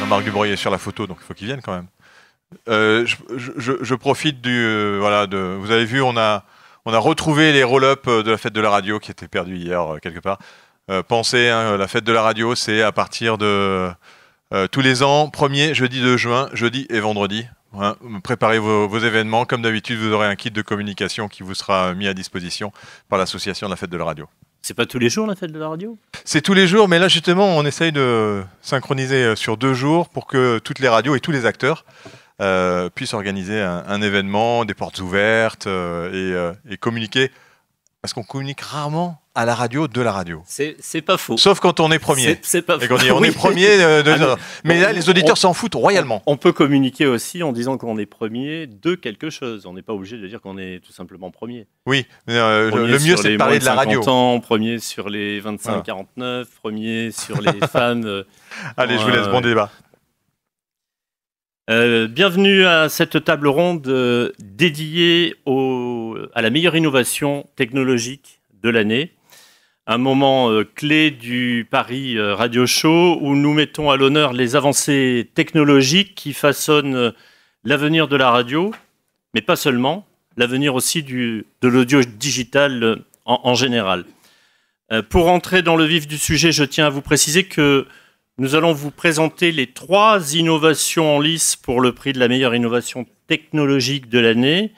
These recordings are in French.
Jean-Marc Dubreuil est sur la photo, donc il faut qu'il vienne quand même. Je profite vous avez vu, on a retrouvé les roll-up de la fête de la radio qui étaient perdus hier quelque part. Pensez, la fête de la radio, c'est à partir de tous les ans, premier jeudi de juin, jeudi et vendredi. Hein, préparez vos événements. Comme d'habitude, vous aurez un kit de communication qui vous sera mis à disposition par l'association de la fête de la radio. C'est pas tous les jours la fête de la radio ? C'est tous les jours, mais là justement, on essaye de synchroniser sur 2 jours pour que toutes les radios et tous les acteurs puissent organiser un événement, des portes ouvertes et communiquer. Parce qu'on communique rarement à la radio de la radio. C'est pas faux. Sauf quand on est premier. C'est pas faux. Et quand on est premier. Mais là, les auditeurs s'en foutent royalement. On peut communiquer aussi en disant qu'on est premier de quelque chose. On n'est pas obligé de dire qu'on est tout simplement premier. Oui, mais le mieux c'est de parler de la radio. Premier sur les 25-49, premier sur les femmes. Allez, je vous laisse, bon débat. Bienvenue à cette table ronde dédiée à la meilleure innovation technologique de l'année. Un moment clé du Paris Radio Show où nous mettons à l'honneur les avancées technologiques qui façonnent l'avenir de la radio, mais pas seulement, l'avenir aussi de l'audio digital en général. Pour entrer dans le vif du sujet, je tiens à vous préciser que nous allons vous présenter les 3 innovations en lice pour le prix de la meilleure innovation technologique de l'année.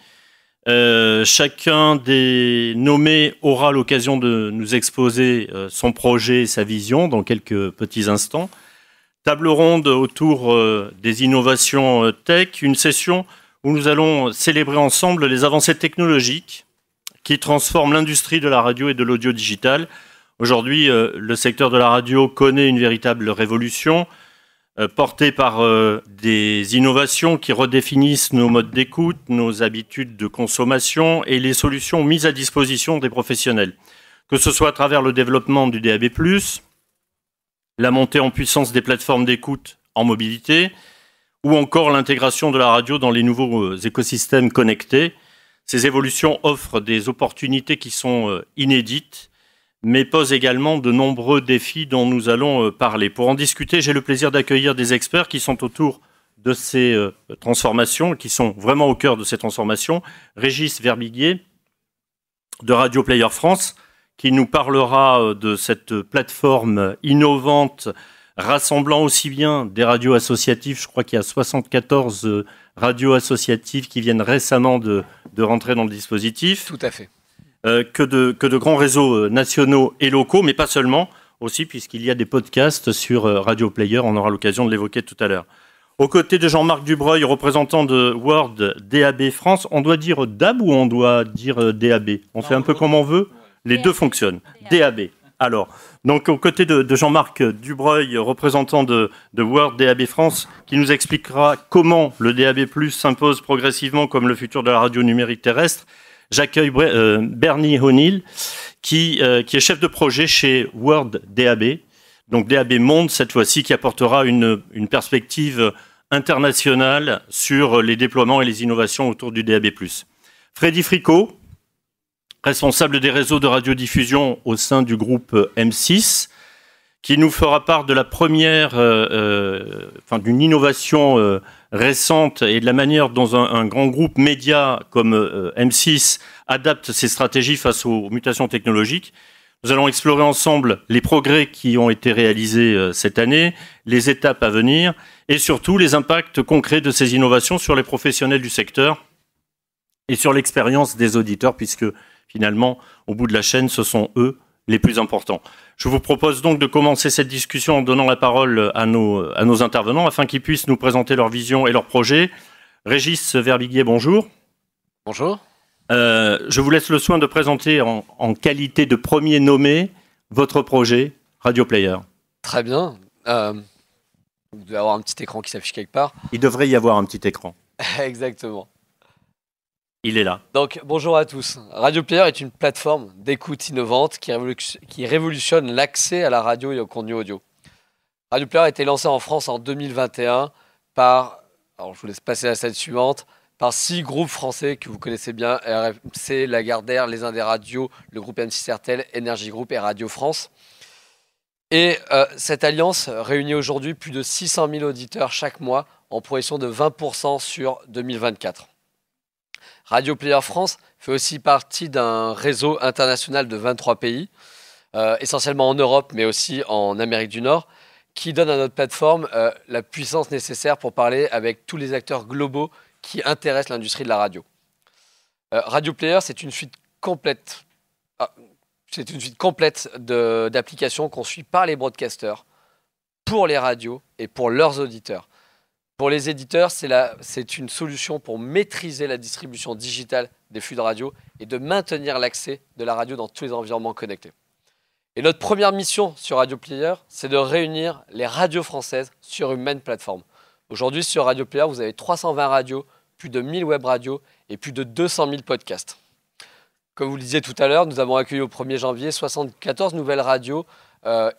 Chacun des nommés aura l'occasion de nous exposer son projet et sa vision dans quelques petits instants. Table ronde autour des innovations tech, une session où nous allons célébrer ensemble les avancées technologiques qui transforment l'industrie de la radio et de l'audio digital. Aujourd'hui, le secteur de la radio connaît une véritable révolution portée par des innovations qui redéfinissent nos modes d'écoute, nos habitudes de consommation et les solutions mises à disposition des professionnels. Que ce soit à travers le développement du DAB+, la montée en puissance des plateformes d'écoute en mobilité ou encore l'intégration de la radio dans les nouveaux écosystèmes connectés. Ces évolutions offrent des opportunités qui sont inédites, mais pose également de nombreux défis dont nous allons parler. Pour en discuter, j'ai le plaisir d'accueillir des experts qui sont autour de ces transformations, qui sont vraiment au cœur de ces transformations. Régis Verbiguier, de Radio Player France, qui nous parlera de cette plateforme innovante rassemblant aussi bien des radios associatives, je crois qu'il y a 74 radios associatives qui viennent récemment de rentrer dans le dispositif. Tout à fait. Que de grands réseaux nationaux et locaux, mais pas seulement, aussi puisqu'il y a des podcasts sur Radio Player, on aura l'occasion de l'évoquer tout à l'heure. Aux côtés de Jean-Marc Dubreuil, représentant de World DAB France, on doit dire DAB ou on doit dire DAB ? On fait un peu comme on veut ? Les deux fonctionnent. DAB. Alors, donc aux côtés de Jean-Marc Dubreuil, représentant de World DAB France, qui nous expliquera comment le DAB+ s'impose progressivement comme le futur de la radio numérique terrestre, j'accueille Bernie O'Neill, qui est chef de projet chez World DAB, donc DAB Monde cette fois-ci, qui apportera une perspective internationale sur les déploiements et les innovations autour du DAB+. Freddy Fricot, responsable des réseaux de radiodiffusion au sein du groupe M6, qui nous fera part de la première, d'une innovation récente et de la manière dont un grand groupe média comme M6 adapte ses stratégies face aux mutations technologiques. Nous allons explorer ensemble les progrès qui ont été réalisés cette année, les étapes à venir et surtout les impacts concrets de ces innovations sur les professionnels du secteur et sur l'expérience des auditeurs, puisque finalement, au bout de la chaîne, ce sont eux les plus importants. Je vous propose donc de commencer cette discussion en donnant la parole à nos intervenants afin qu'ils puissent nous présenter leur vision et leurs projets. Régis Verbiguier, bonjour. Bonjour. Je vous laisse le soin de présenter en qualité de premier nommé votre projet Radio Player. Très bien. Vous devez avoir un petit écran qui s'affiche quelque part. Il devrait y avoir un petit écran. Exactement. Il est là. Donc, bonjour à tous. Radio Player est une plateforme d'écoute innovante qui révolutionne l'accès à la radio et au contenu audio. Radio Player a été lancé en France en 2021 par, alors je vous laisse passer à la slide suivante, par 6 groupes français que vous connaissez bien, RMC, Lagardère, Les Indes Radios, le groupe M6 RTL, Énergie Group et Radio France. Et cette alliance réunit aujourd'hui plus de 600 000 auditeurs chaque mois en progression de 20% sur 2024. Radio Player France fait aussi partie d'un réseau international de 23 pays, essentiellement en Europe, mais aussi en Amérique du Nord, qui donne à notre plateforme la puissance nécessaire pour parler avec tous les acteurs globaux qui intéressent l'industrie de la radio. Radio Player, c'est une suite complète. C'est une suite complète d'applications conçues par les broadcasters, pour les radios et pour leurs auditeurs. Pour les éditeurs, c'est une solution pour maîtriser la distribution digitale des flux de radio et de maintenir l'accès de la radio dans tous les environnements connectés. Et notre première mission sur Radio Player, c'est de réunir les radios françaises sur une même plateforme. Aujourd'hui, sur Radio Player, vous avez 320 radios, plus de 1000 web radios et plus de 200 000 podcasts. Comme vous le disiez tout à l'heure, nous avons accueilli au 1er janvier 74 nouvelles radios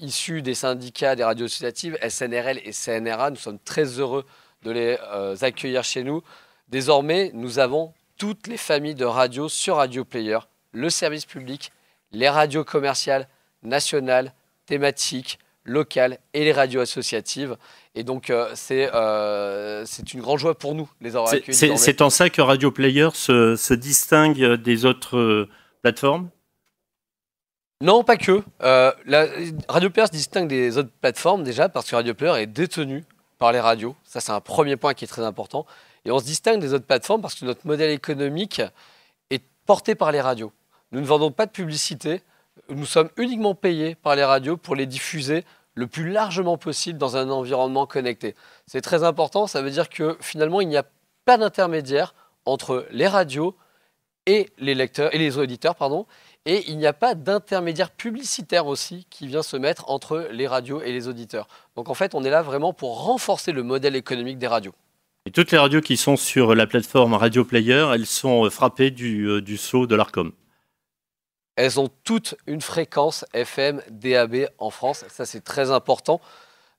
issues des syndicats des radios associatives, SNRL et CNRA. Nous sommes très heureux de les accueillir chez nous. Désormais, nous avons toutes les familles de radios sur Radio Player, le service public, les radios commerciales, nationales, thématiques, locales et les radios associatives. Et donc, c'est une grande joie pour nous, les avoir accueillis. C'est en ça que Radio Player se distingue des autres plateformes? Non, pas que. Radio Player se distingue des autres plateformes déjà parce que Radio Player est détenu par les radios. Ça, c'est un premier point qui est très important. Et on se distingue des autres plateformes parce que notre modèle économique est porté par les radios. Nous ne vendons pas de publicité. Nous sommes uniquement payés par les radios pour les diffuser le plus largement possible dans un environnement connecté. C'est très important, ça veut dire que finalement, il n'y a pas d'intermédiaire entre les radios et les lecteurs et les auditeurs, pardon, et il n'y a pas d'intermédiaire publicitaire aussi qui vient se mettre entre les radios et les auditeurs. Donc en fait, on est là vraiment pour renforcer le modèle économique des radios. Et toutes les radios qui sont sur la plateforme Radio Player, elles sont frappées du sceau de l'Arcom. Elles ont toutes une fréquence FM, DAB en France. Ça, c'est très important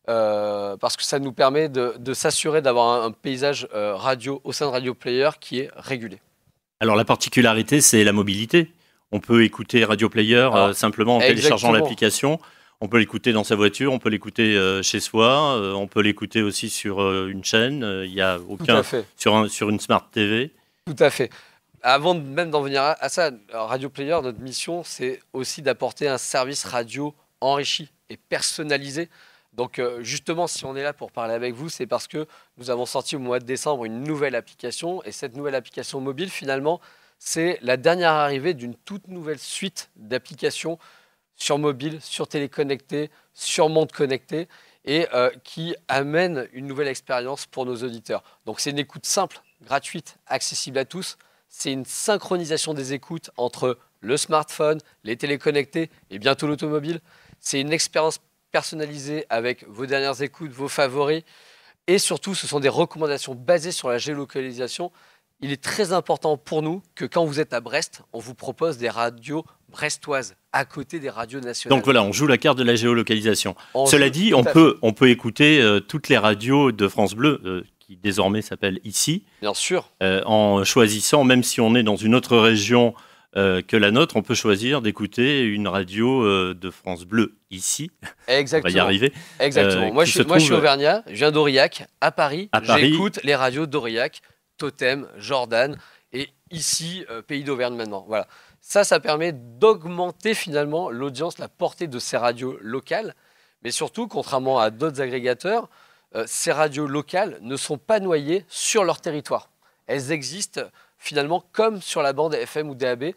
parce que ça nous permet de s'assurer d'avoir un paysage radio au sein de Radio Player qui est régulé. Alors, la particularité, c'est la mobilité. On peut écouter Radio Player simplement en téléchargeant l'application. On peut l'écouter dans sa voiture, on peut l'écouter chez soi, on peut l'écouter aussi sur une chaîne. Il n'y a aucun sur une Smart TV. Tout à fait. Avant même d'en venir à ça, Radio Player, notre mission, c'est aussi d'apporter un service radio enrichi et personnalisé. Donc justement, si on est là pour parler avec vous, c'est parce que nous avons sorti au mois de décembre une nouvelle application. Et cette nouvelle application mobile, finalement, c'est la dernière arrivée d'une toute nouvelle suite d'applications sur mobile, sur téléconnecté, sur monde connecté, et qui amène une nouvelle expérience pour nos auditeurs. Donc c'est une écoute simple, gratuite, accessible à tous. C'est une synchronisation des écoutes entre le smartphone, les téléconnectés et bientôt l'automobile. C'est une expérience personnalisée avec vos dernières écoutes, vos favoris. Et surtout, ce sont des recommandations basées sur la géolocalisation. Il est très important pour nous que quand vous êtes à Brest, on vous propose des radios brestoises à côté des radios nationales. Donc voilà, on joue la carte de la géolocalisation. Cela dit, on peut écouter toutes les radios de France Bleu, qui désormais s'appelle Ici. Bien sûr. En choisissant, même si on est dans une autre région que la nôtre, on peut choisir d'écouter une radio de France Bleu Ici. Exactement. On va y arriver. Exactement. Moi, je suis auvergnat, je viens d'Aurillac. À Paris, j'écoute les radios d'Aurillac, Totem, Jordan et Ici, Pays d'Auvergne maintenant. Voilà. Ça permet d'augmenter finalement l'audience, la portée de ces radios locales. Mais surtout, contrairement à d'autres agrégateurs, ces radios locales ne sont pas noyées sur leur territoire. Elles existent finalement comme sur la bande FM ou DAB.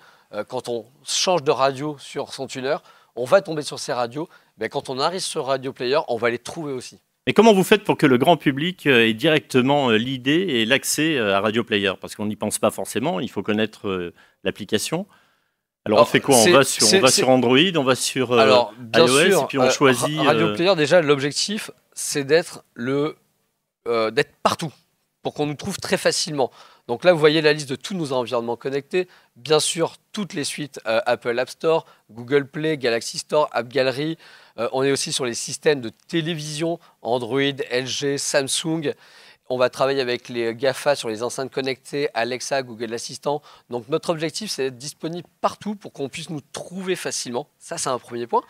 Quand on change de radio sur son tuner, on va tomber sur ces radios. Mais quand on arrive sur Radio Player, on va les trouver aussi. Et comment vous faites pour que le grand public ait directement l'idée et l'accès à Radio Player? Parce qu'on n'y pense pas forcément, il faut connaître l'application. Alors on fait quoi? On va sur Android, on va sur iOS, et puis on choisit... Radio Player, déjà, l'objectif, c'est d'être partout, pour qu'on nous trouve très facilement. Donc là, vous voyez la liste de tous nos environnements connectés. Bien sûr, toutes les suites Apple App Store, Google Play, Galaxy Store, App Gallery. On est aussi sur les systèmes de télévision, Android, LG, Samsung. On va travailler avec les GAFA sur les enceintes connectées, Alexa, Google Assistant. Donc notre objectif, c'est d'être disponible partout pour qu'on puisse nous trouver facilement. Ça, c'est un premier point.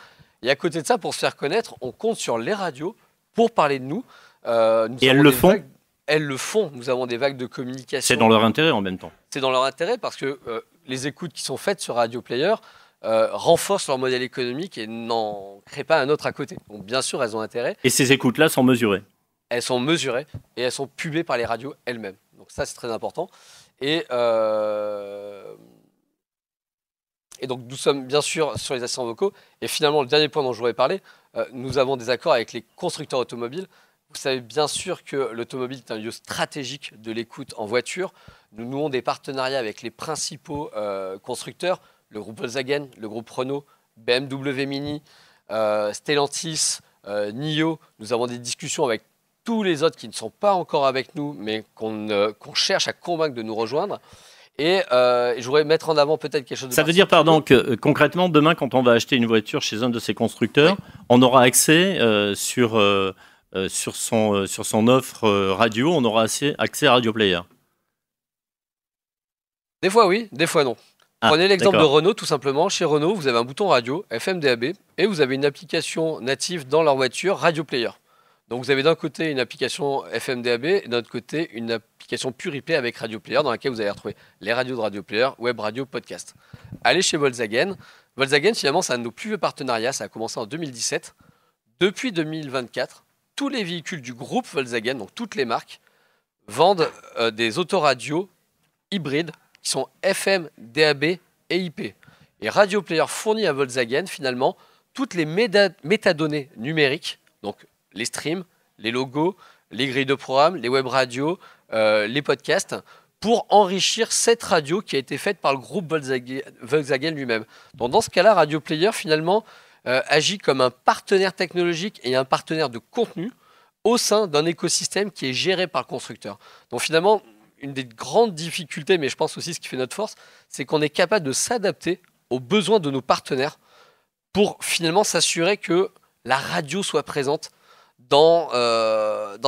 Et à côté de ça, pour se faire connaître, on compte sur les radios pour parler de nous. Et elles le font ? Elles le font. Nous avons des vagues de communication. C'est dans leur intérêt en même temps. C'est dans leur intérêt parce que les écoutes qui sont faites sur Radio Player renforcent leur modèle économique et n'en créent pas un autre à côté. Donc bien sûr, elles ont intérêt. Et ces écoutes-là sont mesurées ? Elles sont mesurées et elles sont publiées par les radios elles-mêmes. Donc ça, c'est très important. Et donc nous sommes bien sûr sur les assistants vocaux. Et finalement, le dernier point dont je voudrais parler, nous avons des accords avec les constructeurs automobiles. Vous savez bien sûr que l'automobile est un lieu stratégique de l'écoute en voiture. Nous nouons des partenariats avec les principaux constructeurs, le groupe Volkswagen, le groupe Renault, BMW Mini, Stellantis, NIO. Nous avons des discussions avec tous les autres qui ne sont pas encore avec nous, mais qu'on cherche à convaincre de nous rejoindre. Et je voudrais mettre en avant peut-être quelque chose de... Ça veut dire, pardon, que concrètement, demain, quand on va acheter une voiture chez un de ces constructeurs, oui, on aura accès sur son offre radio, on aura accès à Radio Player. Des fois oui, des fois non. Prenez l'exemple de Renault, tout simplement. Chez Renault, vous avez un bouton radio, FM, DAB, et vous avez une application native dans leur voiture, Radio Player. Donc vous avez d'un côté une application FM DAB et d'un autre côté une application pure IP avec Radio Player dans laquelle vous allez retrouver les radios de Radio Player, web radio, podcast. Allez chez Volkswagen. Volkswagen, finalement, c'est un de nos plus vieux partenariats. Ça a commencé en 2017. Depuis 2024, tous les véhicules du groupe Volkswagen, donc toutes les marques, vendent des autoradios hybrides qui sont FM, DAB et IP. Et Radio Player fournit à Volkswagen, finalement, toutes les métadonnées numériques, donc les streams, les logos, les grilles de programme, les web radios, les podcasts, pour enrichir cette radio qui a été faite par le groupe Volkswagen lui-même. Donc dans ce cas-là, Radio Player, finalement, agit comme un partenaire technologique et un partenaire de contenu au sein d'un écosystème qui est géré par le constructeur. Donc finalement, une des grandes difficultés, mais je pense aussi ce qui fait notre force, c'est qu'on est capable de s'adapter aux besoins de nos partenaires pour finalement s'assurer que la radio soit présente dans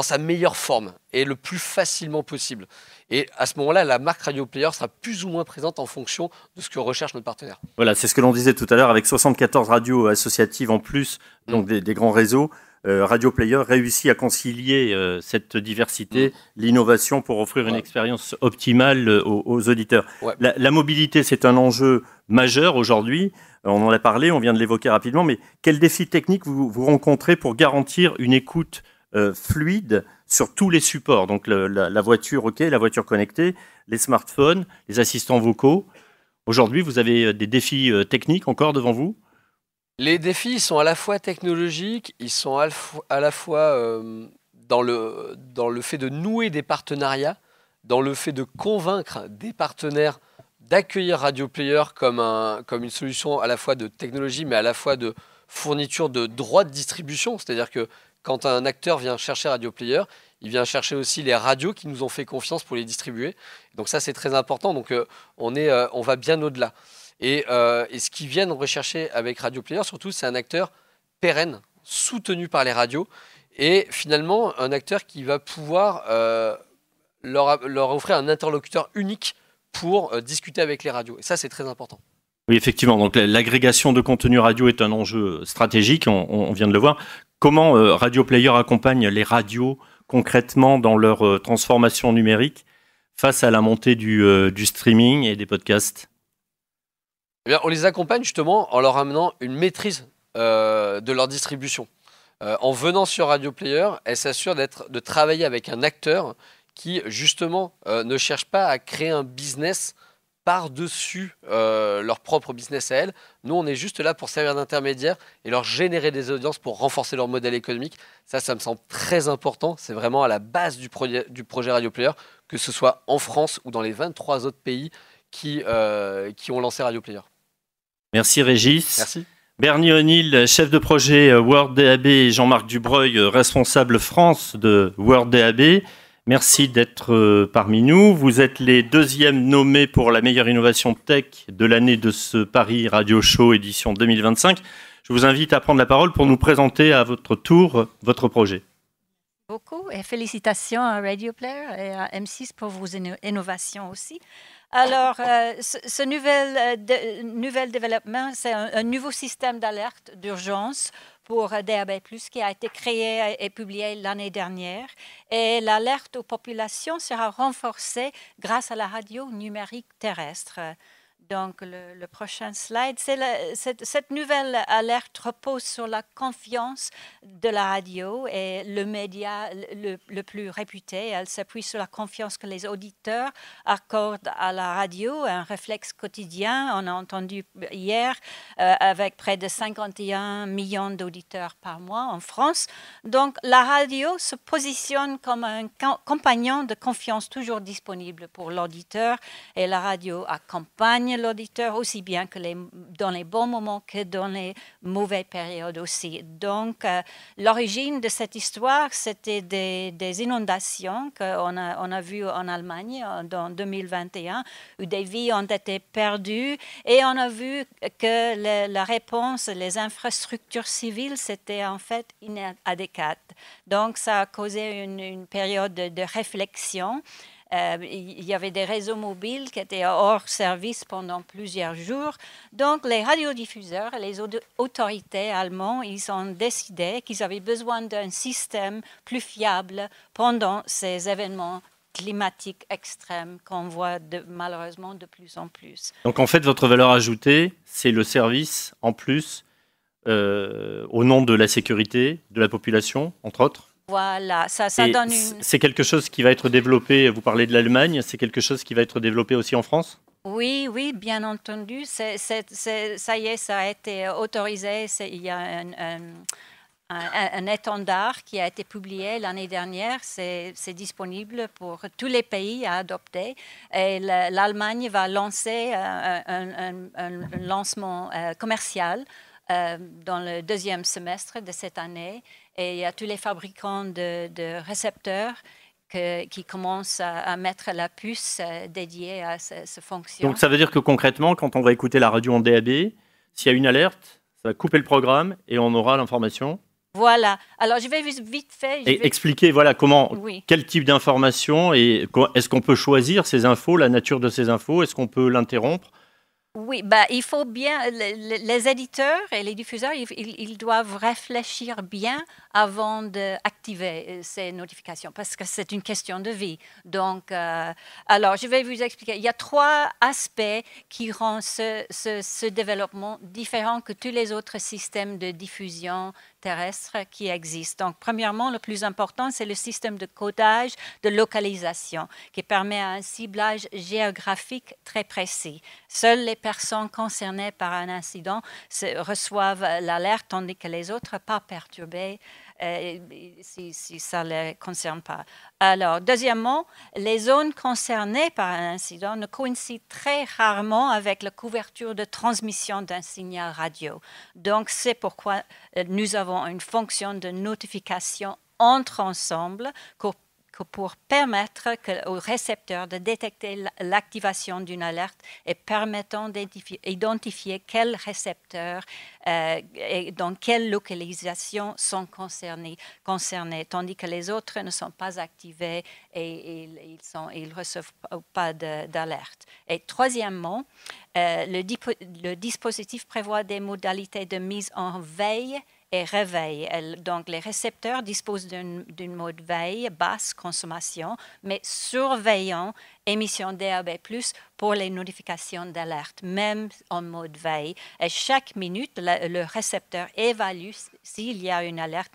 sa meilleure forme et le plus facilement possible. Et à ce moment-là, la marque Radio Player sera plus ou moins présente en fonction de ce que recherche notre partenaire. Voilà, c'est ce que l'on disait tout à l'heure, avec 74 radios associatives en plus, donc des grands réseaux. Radio Player réussit à concilier cette diversité, l'innovation pour offrir une expérience optimale aux auditeurs. Ouais. La mobilité, c'est un enjeu majeur aujourd'hui. On en a parlé, on vient de l'évoquer rapidement, mais quels défis techniques vous rencontrez pour garantir une écoute fluide sur tous les supports? Donc la voiture, ok, la voiture connectée, les smartphones, les assistants vocaux. Aujourd'hui, vous avez des défis techniques encore devant vous? Les défis sont à la fois technologiques, ils sont à la fois dans le fait de nouer des partenariats, dans le fait de convaincre des partenaires d'accueillir Radio Player comme une solution à la fois de technologie, mais à la fois de fourniture de droits de distribution. C'est-à-dire que quand un acteur vient chercher Radio Player, il vient chercher aussi les radios qui nous ont fait confiance pour les distribuer. Donc ça, c'est très important. Donc on va bien au-delà. Et ce qu'ils viennent rechercher avec Radio Player, surtout, c'est un acteur pérenne, soutenu par les radios, et finalement un acteur qui va pouvoir leur offrir un interlocuteur unique pour discuter avec les radios. Et ça, c'est très important. Oui, effectivement. Donc l'agrégation de contenu radio est un enjeu stratégique, on vient de le voir. Comment Radio Player accompagne les radios concrètement dans leur transformation numérique face à la montée du streaming et des podcasts ? Eh bien, on les accompagne justement en leur amenant une maîtrise de leur distribution. En venant sur Radio Player, elles s'assurent de travailler avec un acteur qui justement ne cherche pas à créer un business par-dessus leur propre business à elles. Nous, on est juste là pour servir d'intermédiaire et leur générer des audiences pour renforcer leur modèle économique. Ça me semble très important. C'est vraiment à la base du projet Radio Player, que ce soit en France ou dans les 23 autres pays qui ont lancé Radio Player. Merci Régis. Merci. Bernie O'Neill, chef de projet World DAB, et Jean-Marc Dubreuil, responsable France de World DAB. Merci d'être parmi nous. Vous êtes les deuxièmes nommés pour la meilleure innovation tech de l'année de ce Paris Radio Show édition 2025. Je vous invite à prendre la parole pour nous présenter à votre tour votre projet. beaucoup et félicitations à Radio Player et à M6 pour vos innovations aussi. Alors, ce nouvel développement, c'est un nouveau système d'alerte d'urgence pour DAB+, qui a été créé et publié l'année dernière. Et l'alerte aux populations sera renforcée grâce à la radio numérique terrestre. Donc, le prochain slide, cette nouvelle alerte repose sur la confiance de la radio et le média le plus réputé. Elle s'appuie sur la confiance que les auditeurs accordent à la radio, un réflexe quotidien. On a entendu hier avec près de 51 millions d'auditeurs par mois en France. Donc, la radio se positionne comme un compagnon de confiance toujours disponible pour l'auditeur et la radio accompagne l'auditeur aussi bien que dans les bons moments que dans les mauvaises périodes aussi. Donc, l'origine de cette histoire, c'était des inondations qu'on a vues en Allemagne en 2021, où des vies ont été perdues et on a vu que la réponse, les infrastructures civiles, c'était en fait inadéquate. Donc, ça a causé une période de réflexion. Il y avait des réseaux mobiles qui étaient hors service pendant plusieurs jours. Donc, les radiodiffuseurs et les autorités allemandes, ils ont décidé qu'ils avaient besoin d'un système plus fiable pendant ces événements climatiques extrêmes qu'on voit malheureusement de plus en plus. Donc, en fait, votre valeur ajoutée, c'est le service en plus au nom de la sécurité de la population, entre autres. Voilà, ça donne une... C'est quelque chose qui va être développé, vous parlez de l'Allemagne, c'est quelque chose qui va être développé aussi en France ? Oui, bien entendu. Ça y est, ça a été autorisé. Il y a un étendard qui a été publié l'année dernière. C'est disponible pour tous les pays à adopter. Et l'Allemagne va lancer un lancement commercial dans le deuxième semestre de cette année. Et il y a tous les fabricants de récepteurs qui commencent à mettre la puce dédiée à cette fonction. Donc ça veut dire que concrètement, quand on va écouter la radio en DAB, s'il y a une alerte, ça va couper le programme et on aura l'information. Voilà. Alors je vais vite fait... expliquer quel type d'information et est-ce qu'on peut choisir ces infos, la nature de ces infos, est-ce qu'on peut l'interrompre ? Oui, il faut bien, les éditeurs et les diffuseurs, ils doivent réfléchir bien avant d'activer ces notifications parce que c'est une question de vie. Donc, alors, je vais vous expliquer. Il y a 3 aspects qui rendent ce développement différent que tous les autres systèmes de diffusion terrestre qui existent. Donc, premièrement, le plus important, c'est le système de codage de localisation qui permet un ciblage géographique très précis. Seules les personnes concernées par un incident reçoivent l'alerte, tandis que les autres pas perturbées si ça ne les concerne pas. Alors, deuxièmement, les zones concernées par un incident ne coïncident très rarement avec la couverture de transmission d'un signal radio. Donc, c'est pourquoi nous avons une fonction de notification entre ensemble pour permettre au récepteur de détecter l'activation d'une alerte et permettant d'identifier quels récepteurs et dans quelle localisation sont concernés, tandis que les autres ne sont pas activés et ils ne reçoivent pas d'alerte. Et troisièmement, le dispositif prévoit des modalités de mise en veille et réveil. Donc, les récepteurs disposent d'une mode veille, basse consommation, mais surveillant émission DAB+, pour les notifications d'alerte, même en mode veille. Et chaque minute, le récepteur évalue s'il y a une alerte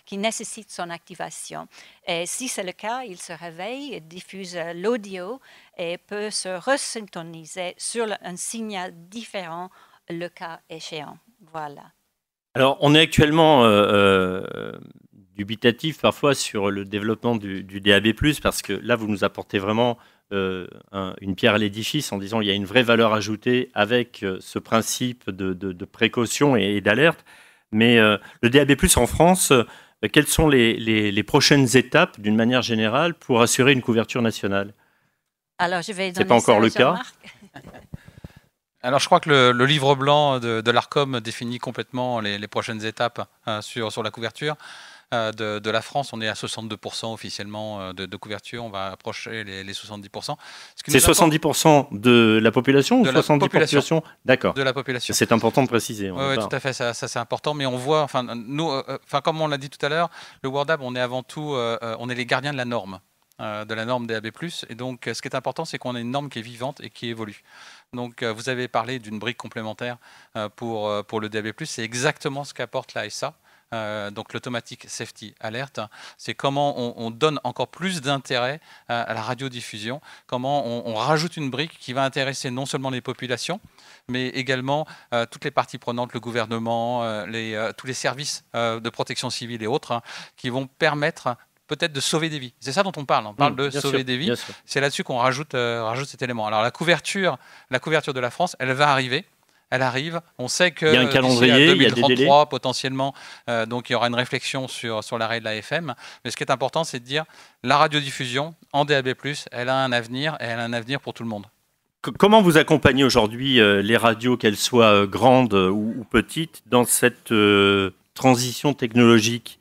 qui nécessite son activation. Et si c'est le cas, il se réveille, diffuse l'audio et peut se resyntoniser sur un signal différent le cas échéant. Voilà. Alors, on est actuellement dubitatif parfois sur le développement du DAB+, parce que là, vous nous apportez vraiment une pierre à l'édifice en disant qu'il y a une vraie valeur ajoutée avec ce principe de précaution et d'alerte. Mais le DAB+, en France, quelles sont les prochaines étapes, d'une manière générale, pour assurer une couverture nationale ? Alors, je vais donner c'est pas encore le cas. Alors, je crois que le livre blanc de l'ARCOM définit complètement les prochaines étapes sur la couverture. de la France. On est à 62% officiellement de couverture. On va approcher les 70%. C'est 70% de la population ou de la 70% population. D'accord. De la population. C'est important de préciser. Oui, tout à fait, ça c'est important. Mais on voit, nous, comme on l'a dit tout à l'heure, le WordApp, on est avant tout, on est les gardiens de la norme DAB+. Et donc, ce qui est important, c'est qu'on a une norme qui est vivante et qui évolue. Donc, vous avez parlé d'une brique complémentaire pour le DAB+. C'est exactement ce qu'apporte l'ASA. Donc l'Automatic Safety Alert, c'est comment on donne encore plus d'intérêt à la radiodiffusion, comment on rajoute une brique qui va intéresser non seulement les populations, mais également toutes les parties prenantes, le gouvernement, tous les services de protection civile et autres, qui vont permettre peut-être de sauver des vies. C'est ça dont on parle de sauver des vies. C'est là-dessus qu'on rajoute cet élément. Alors la couverture de la France, elle va arriver. Elle arrive. On sait que il y a un calendrier, 2033, il y a des délais. Potentiellement, donc il y aura une réflexion sur l'arrêt de la FM. Mais ce qui est important, c'est de dire la radiodiffusion en DAB+, elle a un avenir et elle a un avenir pour tout le monde. Comment vous accompagnez aujourd'hui les radios, qu'elles soient grandes ou petites, dans cette transition technologique?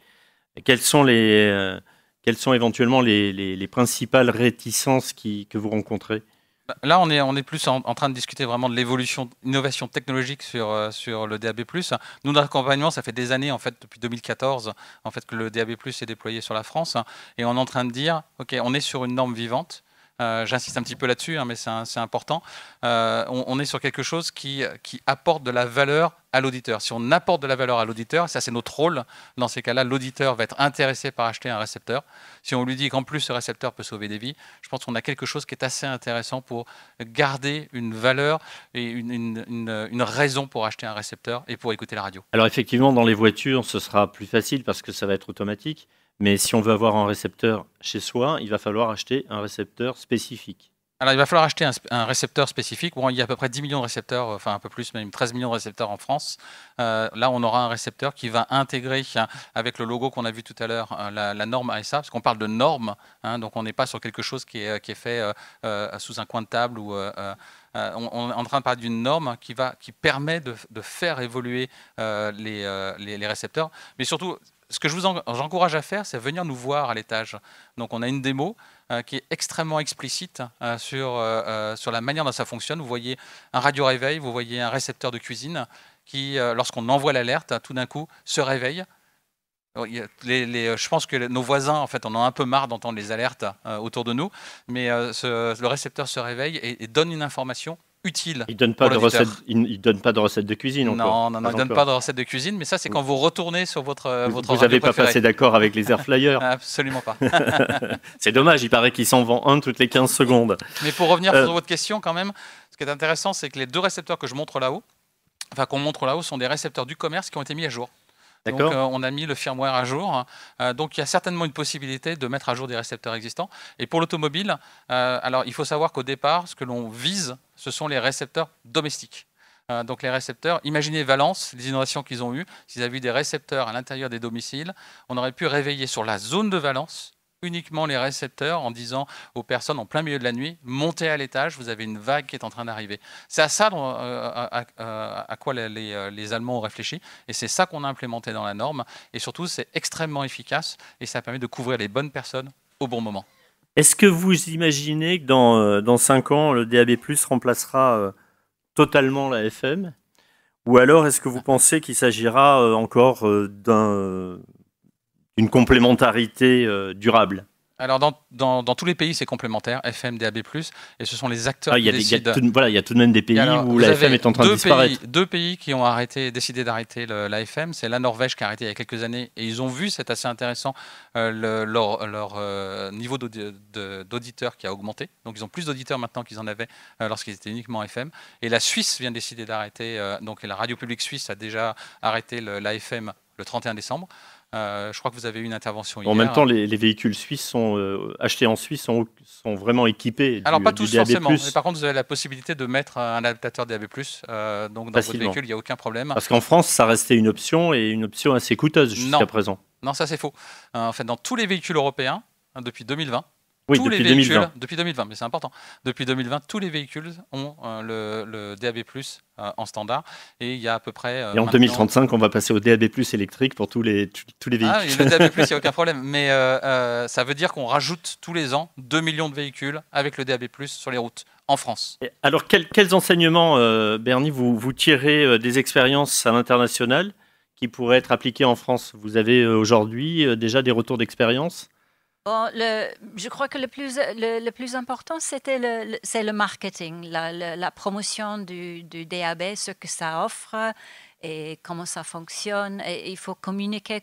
Quelles sont éventuellement les principales réticences que vous rencontrez? Là, on est plus en train de discuter vraiment de l'évolution, innovation technologique sur le DAB+. Nous, notre accompagnement, ça fait des années, en fait, depuis 2014, en fait, que le DAB+ est déployé sur la France. Et on est en train de dire, OK, on est sur une norme vivante. J'insiste un petit peu là-dessus, mais c'est important. On est sur quelque chose qui apporte de la valeur à l'auditeur. Si on apporte de la valeur à l'auditeur, ça c'est notre rôle. Dans ces cas-là, l'auditeur va être intéressé par acheter un récepteur. Si on lui dit qu'en plus ce récepteur peut sauver des vies, je pense qu'on a quelque chose qui est assez intéressant pour garder une valeur et une raison pour acheter un récepteur et pour écouter la radio. Alors effectivement, dans les voitures, ce sera plus facile parce que ça va être automatique. Mais si on veut avoir un récepteur chez soi, il va falloir acheter un récepteur spécifique. Alors, il va falloir acheter un récepteur spécifique. Bon, il y a à peu près 10 millions de récepteurs, enfin un peu plus, même 13 millions de récepteurs en France. Là, on aura un récepteur qui va intégrer, avec le logo qu'on a vu tout à l'heure, la norme ASA, parce qu'on parle de norme, donc on n'est pas sur quelque chose qui est fait sous un coin de table. On est en train de parler d'une norme qui permet de faire évoluer les récepteurs. Mais surtout, ce que j'encourage à faire, c'est venir nous voir à l'étage. Donc on a une démo qui est extrêmement explicite sur la manière dont ça fonctionne. Vous voyez un radio-réveil, vous voyez un récepteur de cuisine qui, lorsqu'on envoie l'alerte, tout d'un coup se réveille. Je pense que nos voisins, en fait, on en a un peu marre d'entendre les alertes autour de nous, mais le récepteur se réveille et donne une information utile. Il donne pas de recette. Il donne pas de recette de cuisine encore. Non, il donne pas de recette de cuisine, mais ça c'est quand vous retournez sur votre Vous n'avez pas passé d'accord avec les air flyers. Absolument pas. C'est dommage. Il paraît qu'il s'en vend un toutes les 15 secondes. Mais pour revenir sur votre question, quand même, ce qui est intéressant, c'est que les deux récepteurs que je montre là-haut, qu'on montre là-haut, sont des récepteurs du commerce qui ont été mis à jour. Donc, on a mis le firmware à jour. Donc, il y a certainement une possibilité de mettre à jour des récepteurs existants. Et pour l'automobile, alors il faut savoir qu'au départ, ce que l'on vise, ce sont les récepteurs domestiques. Donc, les récepteurs, imaginez Valence, les innovations qu'ils ont eues. S'ils avaient eu des récepteurs à l'intérieur des domiciles, on aurait pu réveiller sur la zone de Valence uniquement les récepteurs en disant aux personnes en plein milieu de la nuit, montez à l'étage, vous avez une vague qui est en train d'arriver. C'est à ça à quoi les Allemands ont réfléchi et c'est ça qu'on a implémenté dans la norme et surtout c'est extrêmement efficace et ça permet de couvrir les bonnes personnes au bon moment. Est-ce que vous imaginez que dans 5 ans, le DAB+ remplacera totalement la FM ou alors est-ce que vous pensez qu'il s'agira encore d'une complémentarité durable? Alors, dans tous les pays, c'est complémentaire, FM, DAB+, et ce sont les acteurs qui décident. Il y a tout de même des pays où la FM est en train de disparaître. Deux pays qui ont décidé d'arrêter la FM, c'est la Norvège qui a arrêté il y a quelques années, et ils ont vu, c'est assez intéressant, leur niveau d'auditeurs qui a augmenté. Donc, ils ont plus d'auditeurs maintenant qu'ils en avaient lorsqu'ils étaient uniquement FM. Et la Suisse vient de décider d'arrêter, donc la radio publique suisse a déjà arrêté la FM le 31 décembre. Je crois que vous avez eu une intervention hier. En même temps, les véhicules suisses achetés en Suisse sont vraiment équipés. Alors, pas tous DAB+. forcément. Mais par contre, vous avez la possibilité de mettre un adaptateur DAB+. Donc, dans votre véhicule, il n'y a aucun problème. Parce qu'en France, ça restait une option et une option assez coûteuse jusqu'à présent. Non, ça c'est faux. En fait, dans tous les véhicules européens, depuis 2020, Oui, tous les depuis véhicules, 2020. depuis 2020, mais c'est important. Depuis 2020, tous les véhicules ont le DAB+ en standard. Et il y a à peu près. Et en 2035, on va passer au DAB+ électrique pour tous les véhicules. Ah, le DAB+, il n'y a aucun problème. Mais ça veut dire qu'on rajoute tous les ans 2 millions de véhicules avec le DAB+ sur les routes en France. Alors, quels enseignements, Bernie, vous tirez des expériences à l'international qui pourraient être appliquées en France? Vous avez aujourd'hui déjà des retours d'expérience? Bon, je crois que le plus important, c'est le marketing, la promotion du DAB, ce que ça offre et comment ça fonctionne. Et il faut communiquer.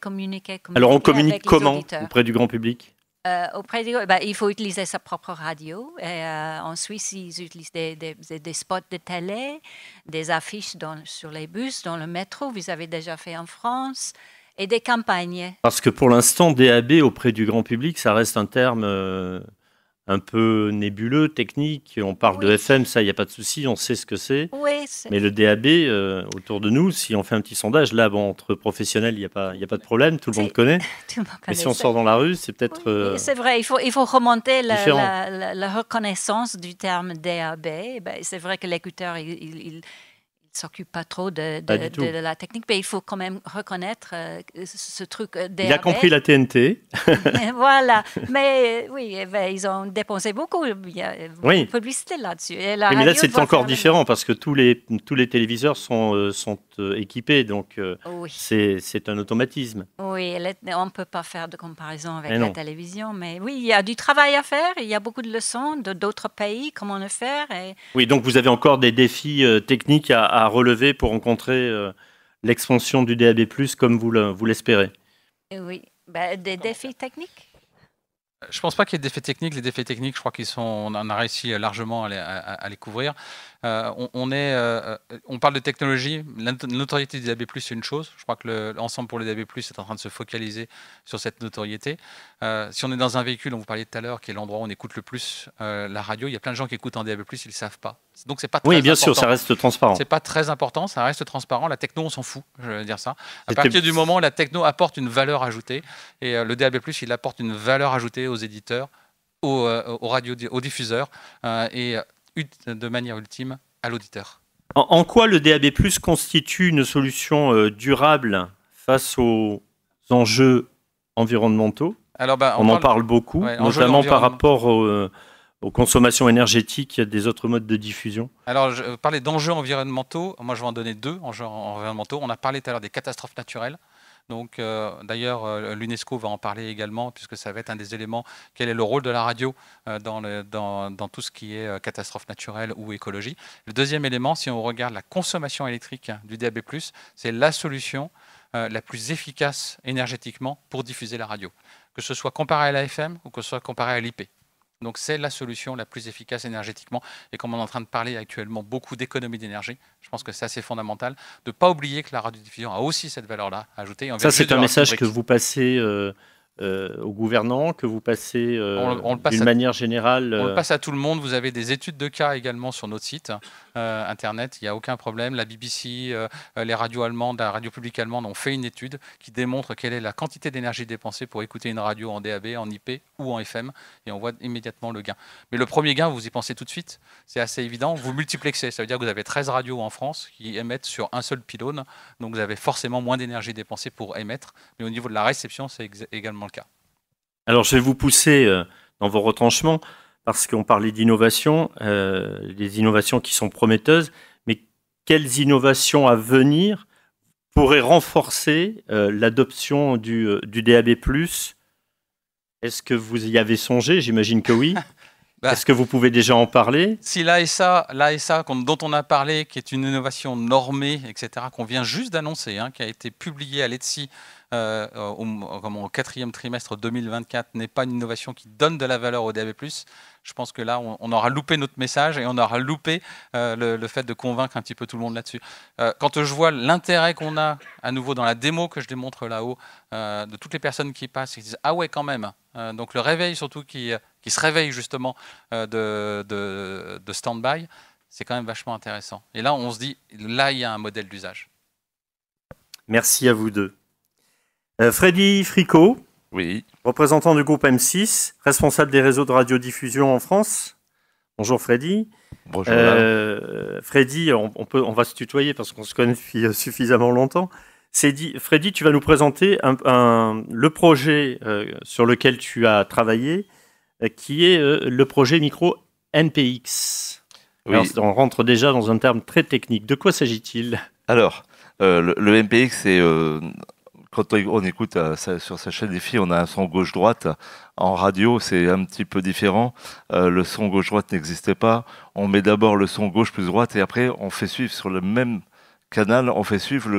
Alors, on communique avec les comment auditeurs. auprès du grand public? Il faut utiliser sa propre radio. Et, en Suisse, ils utilisent des spots de télé, des affiches sur les bus, dans le métro. Vous avez déjà fait en France. Et des campagnes. Parce que pour l'instant, DAB auprès du grand public, ça reste un terme un peu nébuleux, technique. On parle de FM, ça, il n'y a pas de souci, on sait ce que c'est. Oui, mais le DAB, autour de nous, si on fait un petit sondage, là, entre professionnels, il n'y a pas de problème, tout le monde connaît. Mais si on sort dans la rue, c'est peut-être c'est vrai, il faut remonter différent. la reconnaissance du terme DAB. C'est vrai que l'écouteur, il s'occupe pas trop de la technique, mais il faut quand même reconnaître ce truc DAB. Il a compris la TNT. Voilà, mais oui, ils ont dépensé beaucoup. Il y a beaucoup de publicité là-dessus. Mais là, c'est encore différent parce que tous les téléviseurs sont équipés, donc c'est un automatisme. Oui, on ne peut pas faire de comparaison avec la télévision, mais oui, il y a du travail à faire, il y a beaucoup de leçons d'autres pays, comment le faire. Oui, donc vous avez encore des défis techniques à relever pour rencontrer l'expansion du DAB+, comme vous l'espérez. Oui, des défis techniques. Je ne pense pas qu'il y ait de défis techniques. Les défis techniques, je crois on a réussi largement à les couvrir. On parle de technologie. La notoriété du DAB+, c'est une chose. Je crois que l'ensemble pour le DAB+, est en train de se focaliser sur cette notoriété. Si on est dans un véhicule, dont vous parliez tout à l'heure, qui est l'endroit où on écoute le plus la radio, il y a plein de gens qui écoutent en DAB+, ils ne le savent pas. Donc, c'est pas très bien important. sûr, ça reste transparent. C'est pas très important, ça reste transparent. La techno, on s'en fout, je vais dire ça. À partir du moment où la techno apporte une valeur ajoutée, et le DAB+, il apporte une valeur ajoutée aux éditeurs, aux diffuseurs, et de manière ultime à l'auditeur. En quoi le DAB+ constitue une solution durable face aux enjeux environnementaux? Alors, on en parle beaucoup, notamment par rapport aux consommations énergétiques des autres modes de diffusion. Alors, je parlais d'enjeux environnementaux. Moi, je vais en donner 2 enjeux environnementaux. On a parlé tout à l'heure des catastrophes naturelles. Donc, d'ailleurs, l'UNESCO va en parler également, puisque ça va être un des éléments. Quel est le rôle de la radio dans tout ce qui est catastrophe naturelle ou écologie? Le deuxième élément, si on regarde la consommation électrique du DAB+, c'est la solution la plus efficace énergétiquement pour diffuser la radio, que ce soit comparé à la FM ou que ce soit comparé à l'IP. Donc c'est la solution la plus efficace énergétiquement. Et comme on est en train de parler actuellement beaucoup d'économie d'énergie, je pense que c'est assez fondamental de ne pas oublier que la radiodiffusion a aussi cette valeur-là ajoutée. Ça, c'est un message que vous passez aux gouvernants, que vous passez d'une manière générale On le passe à tout le monde. Vous avez des études de cas également sur notre site internet, il n'y a aucun problème. La BBC, les radios allemandes, la radio publique allemande ont fait une étude qui démontre quelle est la quantité d'énergie dépensée pour écouter une radio en DAB, en IP ou en FM, et on voit immédiatement le gain. Mais le premier gain, vous y pensez tout de suite, c'est assez évident, vous multiplexez. Ça veut dire que vous avez 13 radios en France qui émettent sur un seul pylône, donc vous avez forcément moins d'énergie dépensée pour émettre, mais au niveau de la réception, c'est également le cas. Alors je vais vous pousser dans vos retranchements, parce qu'on parlait d'innovation, des innovations qui sont prometteuses, mais quelles innovations à venir pourraient renforcer l'adoption du DAB+. Est-ce que vous y avez songé? J'imagine que oui. Est-ce que vous pouvez déjà en parler? Si l'ASA dont on a parlé, qui est une innovation normée, etc., qu'on vient juste d'annoncer, qui a été publiée à l'ETSI au 4e trimestre 2024, n'est pas une innovation qui donne de la valeur au DAB+, je pense que là, on aura loupé notre message et on aura loupé le fait de convaincre un petit peu tout le monde là-dessus. Quand je vois l'intérêt qu'on a, à nouveau, dans la démo que je démontre là-haut, de toutes les personnes qui passent et qui disent « Ah ouais, quand même !» Donc le réveil, surtout, qui se réveille justement de stand-by, c'est quand même vachement intéressant. Et là, on se dit, là, il y a un modèle d'usage. Merci à vous deux. Freddy Fricot, Oui. Représentant du groupe M6, responsable des réseaux de radiodiffusion en France. Bonjour Freddy. Bonjour. Freddy, on va se tutoyer parce qu'on se connaît depuis suffisamment longtemps. Freddy, tu vas nous présenter le projet sur lequel tu as travaillé, qui est le projet micro MPX. Oui. Alors, on rentre déjà dans un terme très technique. De quoi s'agit-il? Alors, le MPX, c'est quand on écoute sur sa chaîne IFI, on a un son gauche-droite. En radio, c'est un petit peu différent. Le son gauche-droite n'existait pas. On met d'abord le son gauche plus droite et après, on fait suivre sur le même canal, on fait suivre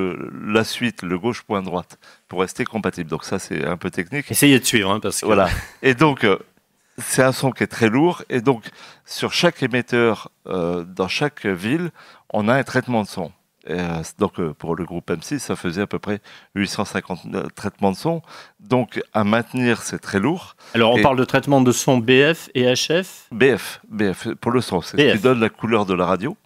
la suite, le gauche point droite, pour rester compatible. Donc ça, c'est un peu technique. Essayez de suivre, parce que... Voilà. Et donc, c'est un son qui est très lourd. Et donc, sur chaque émetteur, dans chaque ville, on a un traitement de son. Donc, pour le groupe M6, ça faisait à peu près 850 traitements de son. Donc, à maintenir, c'est très lourd. Alors, on parle de traitement de son BF et HF? BF, pour le son. C'est ce qui donne la couleur de la radio.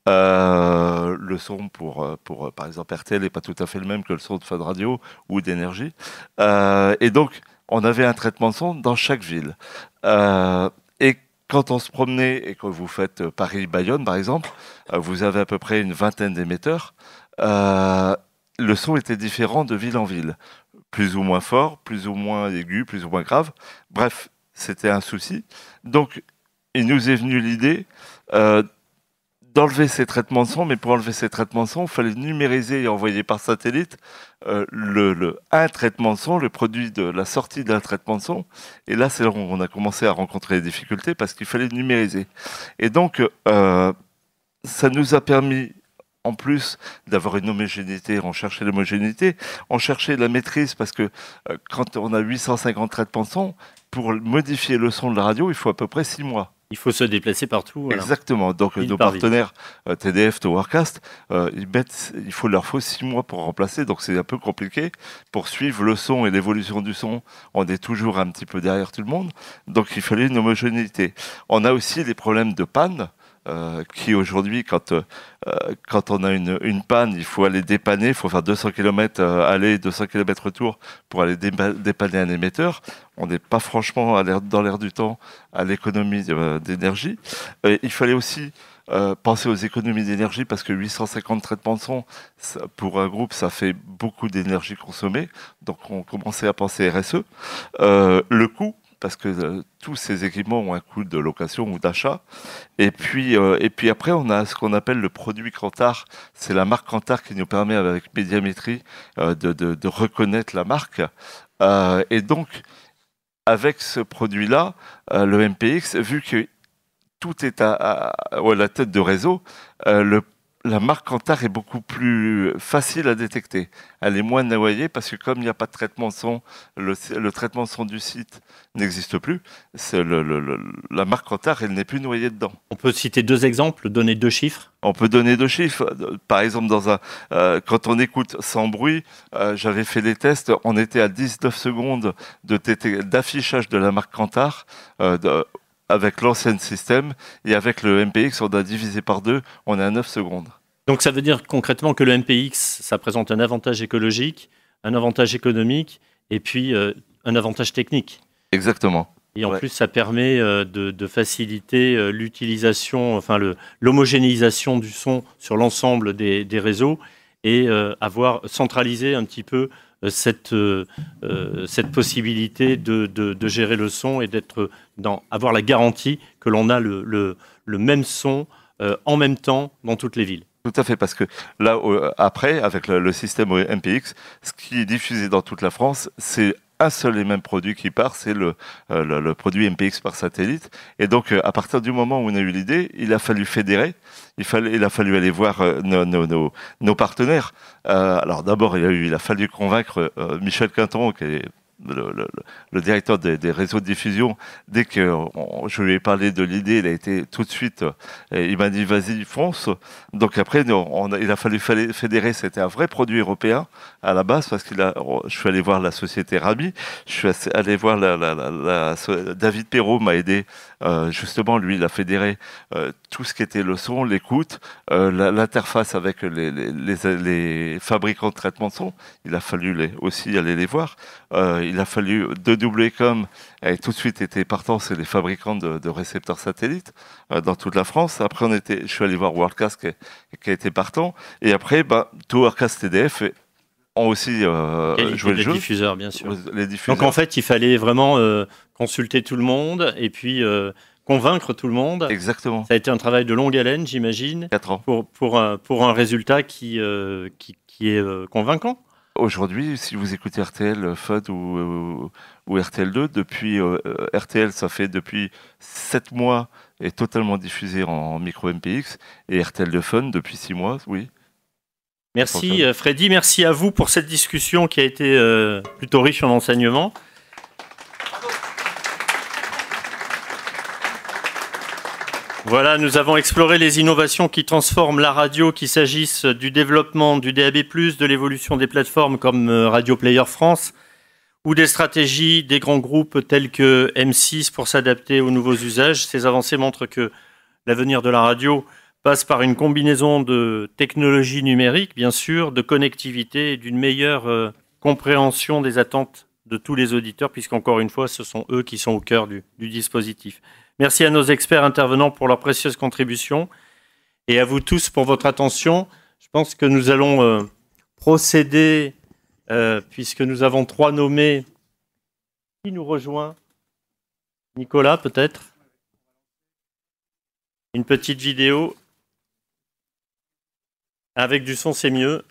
Le son pour par exemple RTL n'est pas tout à fait le même que le son de Fun Radio ou d'énergie. Et donc, on avait un traitement de son dans chaque ville. Et quand on se promenait et que vous faites Paris-Bayonne, par exemple, vous avez à peu près une vingtaine d'émetteurs. Le son était différent de ville en ville. Plus ou moins fort, plus ou moins aigu, plus ou moins grave. Bref, c'était un souci. Donc, il nous est venu l'idée d'enlever ces traitements de son, mais pour enlever ces traitements de son, il fallait numériser et envoyer par satellite un traitement de son, le produit de la sortie d'un traitement de son. Et là, c'est là où on a commencé à rencontrer des difficultés parce qu'il fallait numériser. Et donc, ça nous a permis, en plus d'avoir une homogénéité, on cherchait l'homogénéité, on cherchait la maîtrise parce que quand on a 850 traitements de son, pour modifier le son de la radio, il faut à peu près 6 mois. Il faut se déplacer partout. Voilà. Exactement. Donc, nos partenaires TDF, Towercast, il leur faut 6 mois pour remplacer. Donc, c'est un peu compliqué. Pour suivre le son et l'évolution du son, on est toujours un petit peu derrière tout le monde. Donc, il fallait une homogénéité. On a aussi des problèmes de panne. Qui aujourd'hui, quand on a une panne, il faut aller dépanner, il faut faire 200 km aller, 200 km retour pour aller dépanner un émetteur. On n'est pas franchement dans l'air du temps à l'économie d'énergie. Il fallait aussi penser aux économies d'énergie parce que 850 traitements de son, pour un groupe, ça fait beaucoup d'énergie consommée. Donc on commençait à penser RSE. Le coût, parce que tous ces équipements ont un coût de location ou d'achat. Et puis après, on a ce qu'on appelle le produit Kantar. C'est la marque Kantar qui nous permet, avec Médiamétrie, de reconnaître la marque. Et donc, avec ce produit-là, le MPX, vu que tout est à la tête de réseau, la marque Kantar est beaucoup plus facile à détecter. Elle est moins noyée parce que comme il n'y a pas de traitement de son, le traitement de son du site n'existe plus. La marque Kantar, elle n'est plus noyée dedans. On peut citer 2 exemples, donner 2 chiffres. On peut donner 2 chiffres. Par exemple, quand on écoute sans bruit, j'avais fait les tests, on était à 19 secondes d'affichage de la marque Kantar. Avec l'ancien système, et avec le MPX, on a divisé par 2, on est à 9 secondes. Donc ça veut dire concrètement que le MPX, ça présente un avantage écologique, un avantage économique, et puis un avantage technique. Exactement. Et en plus, ça permet de faciliter l'utilisation, enfin l'homogénéisation du son sur l'ensemble des réseaux, et avoir centralisé un petit peu cette possibilité de gérer le son et avoir la garantie que l'on a le même son en même temps dans toutes les villes. Tout à fait, parce que là, après, avec le système MPX, ce qui est diffusé dans toute la France, c'est un seul et même produit qui part, c'est le produit MPX par satellite. Et donc, à partir du moment où on a eu l'idée, il a fallu fédérer, il a fallu aller voir nos partenaires. Alors d'abord, il a fallu convaincre Michel Quinton, qui est le directeur des réseaux de diffusion. Dès que je lui ai parlé de l'idée, il a été tout de suite, il m'a dit vas-y, fonce. Donc après, il a fallu fédérer, c'était un vrai produit européen à la base, parce que je suis allé voir la société Rami, je suis allé voir David Perrault m'a aidé justement, lui, il a fédéré tout ce qui était le son, l'écoute, l'interface avec les fabricants de traitement de son. Il a fallu aussi aller les voir. Il a fallu 2Wcom a tout de suite été partant, c'est les fabricants de récepteurs satellites dans toute la France. Après, je suis allé voir Worldcast qui a été partant. Et après, Towercast TDF ont aussi joué le jeu. Les diffuseurs, bien sûr. Les diffuseurs. Donc en fait, il fallait vraiment consulter tout le monde et puis convaincre tout le monde. Exactement. Ça a été un travail de longue haleine, j'imagine. 4 ans. Pour un résultat qui est convaincant. Aujourd'hui, si vous écoutez RTL FUD ou RTL2, depuis RTL, ça fait depuis 7 mois, est totalement diffusé en micro MPX, et RTL2 Fun depuis 6 mois, oui. Merci Freddy, merci à vous pour cette discussion qui a été plutôt riche en enseignements. Voilà, nous avons exploré les innovations qui transforment la radio, qu'il s'agisse du développement du DAB+, de l'évolution des plateformes comme Radio Player France, ou des stratégies des grands groupes tels que M6 pour s'adapter aux nouveaux usages. Ces avancées montrent que l'avenir de la radio passe par une combinaison de technologies numériques, bien sûr, de connectivité et d'une meilleure compréhension des attentes de tous les auditeurs, puisqu'encore une fois, ce sont eux qui sont au cœur du dispositif. Merci à nos experts intervenants pour leurs précieuses contributions et à vous tous pour votre attention. Je pense que nous allons procéder, puisque nous avons 3 nommés. Qui nous rejoint? Nicolas, peut-être? Une petite vidéo. Avec du son, c'est mieux.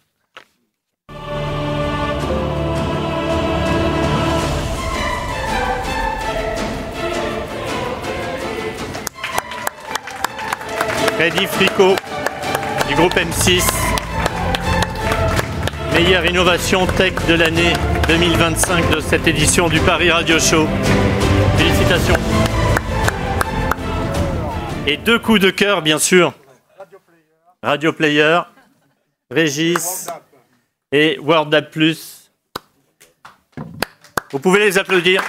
Freddy Fricot, du groupe M6. Meilleure innovation tech de l'année 2025 de cette édition du Paris Radio Show. Félicitations. Et 2 coups de cœur, bien sûr. Radio Player, Régis et WordApp+. Vous pouvez les applaudir.